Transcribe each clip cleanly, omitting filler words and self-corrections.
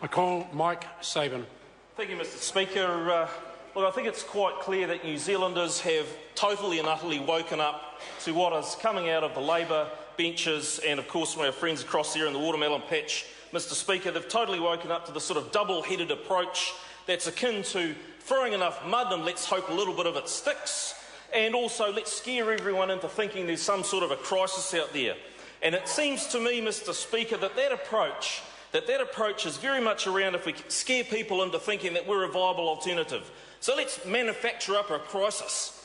I call Mike Sabin. Thank you, Mr Speaker. Look, I think it's quite clear that New Zealanders have totally and utterly woken up to what is coming out of the Labour benches and, of course, from our friends across there in the watermelon patch. Mr Speaker, they've totally woken up to the sort of double-headed approach that's akin to throwing enough mud and let's hope a little bit of it sticks, and also let's scare everyone into thinking there's some sort of a crisis out there. And it seems to me, Mr Speaker, that approach is very much around if we scare people into thinking that we're a viable alternative. So let's manufacture up a crisis.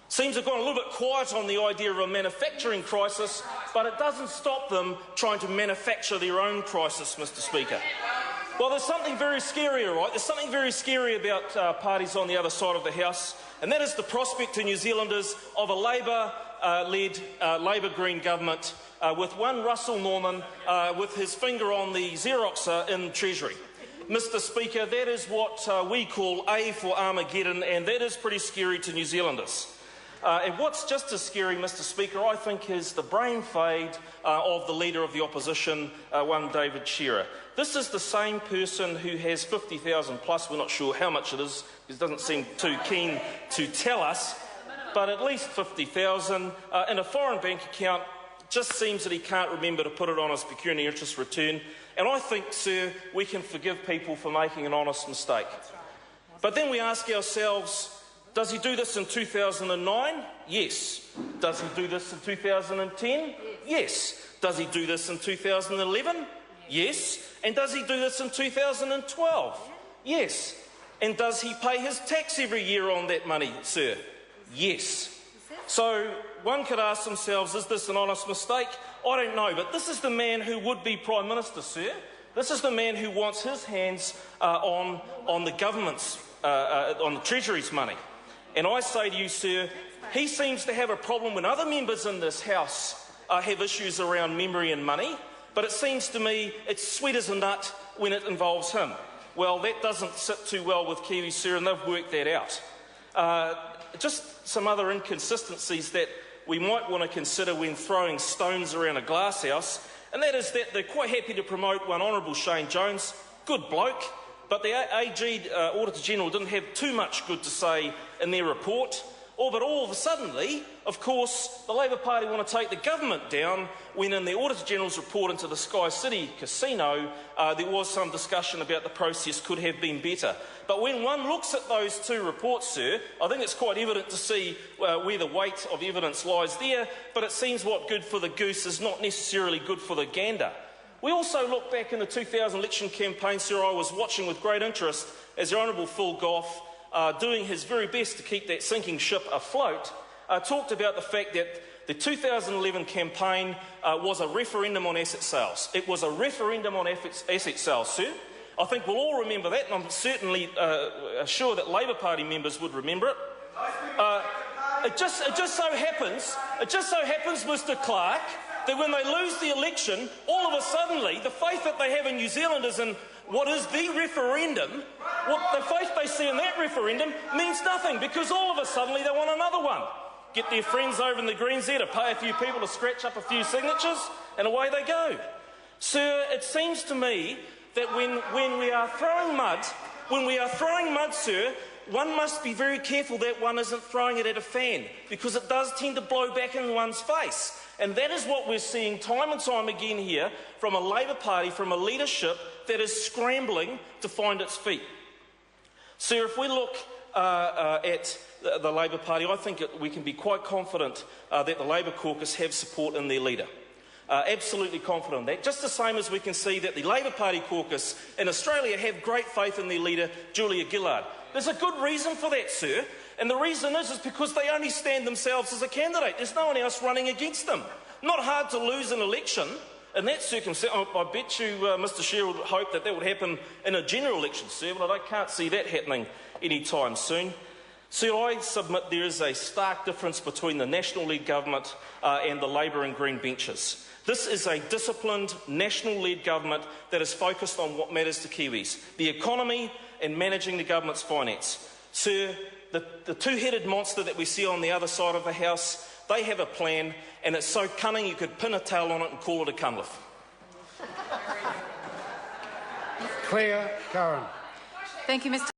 Seems to have gone a little bit quiet on the idea of a manufacturing crisis, but it doesn't stop them trying to manufacture their own crisis, Mr Speaker. Well, there's something very scary, all right? There's something very scary about parties on the other side of the House, and that is the prospect to New Zealanders of a Labour-led Labour Green government with one Russell Norman with his finger on the Xeroxer in Treasury. Mr Speaker, that is what we call A for Armageddon, and that is pretty scary to New Zealanders. And what's just as scary, Mr Speaker, I think, is the brain fade of the Leader of the Opposition, one David Shearer. This is the same person who has 50,000 plus, we're not sure how much it is, because he doesn't seem too keen to tell us, but at least 50,000 in a foreign bank account. Just seems that he can't remember to put it on his pecuniary interest return. And I think, sir, we can forgive people for making an honest mistake. But then we ask ourselves, does he do this in 2009? Yes. Does he do this in 2010? Yes. Does he do this in 2011? Yes. And does he do this in 2012? Yes. And does he pay his tax every year on that money, sir? Yes. So one could ask themselves, is this an honest mistake? I don't know, but this is the man who would be Prime Minister, sir. This is the man who wants his hands on the government's, on the Treasury's money. And I say to you, sir, he seems to have a problem when other members in this House have issues around memory and money, but it seems to me it's sweet as a nut when it involves him. Well, that doesn't sit too well with Kiwis, sir, and they've worked that out. Just some other inconsistencies that we might want to consider when throwing stones around a glass house, and that is that they're quite happy to promote one Honourable Shane Jones, good bloke, but the AG Auditor General didn't have too much good to say in their report. But all of a sudden, of course, the Labour Party want to take the government down when in the Auditor General's report into the Sky City casino there was some discussion about the process could have been better. But when one looks at those two reports, sir, I think it's quite evident to see where the weight of evidence lies there, but it seems what good for the goose is not necessarily good for the gander. We also look back in the 2000 election campaign, sir. I was watching with great interest as the Honourable Phil Goff, doing his very best to keep that sinking ship afloat, talked about the fact that the 2011 campaign was a referendum on asset sales. It was a referendum on asset sales, sir. I think we'll all remember that, and I'm certainly sure that Labour Party members would remember it. It just so happens, Mr Clark, that when they lose the election, all of a sudden, the faith that they have in New Zealanders in what is the referendum, the faith they see in that referendum means nothing, because all of a sudden they want another one. Get their friends over in the Greens there to pay a few people to scratch up a few signatures, and away they go. Sir, it seems to me that when we are throwing mud, sir, one must be very careful that one isn't throwing it at a fan, because it does tend to blow back in one's face. And that is what we're seeing time and time again here from a Labour Party, from a leadership that is scrambling to find its feet. Sir, if we look at the Labour Party, I think we can be quite confident that the Labour caucus have support in their leader. Absolutely confident in that. Just the same as we can see that the Labour Party caucus in Australia have great faith in their leader, Julia Gillard. There's a good reason for that, sir. And the reason is because they only stand themselves as a candidate. There's no one else running against them. Not hard to lose an election in that circumstance. I bet you Mr Shearer would hope that would happen in a general election, sir, but I can't see that happening anytime soon. Sir, I submit there is a stark difference between the national-led government and the Labour and Green benches. This is a disciplined, national-led government that is focused on what matters to Kiwis, the economy and managing the government's finance. Sir, the two-headed monster that we see on the other side of the House, they have a plan, and it's so cunning you could pin a tail on it and call it a cunliffe. Claire Curran. Thank you, Mr.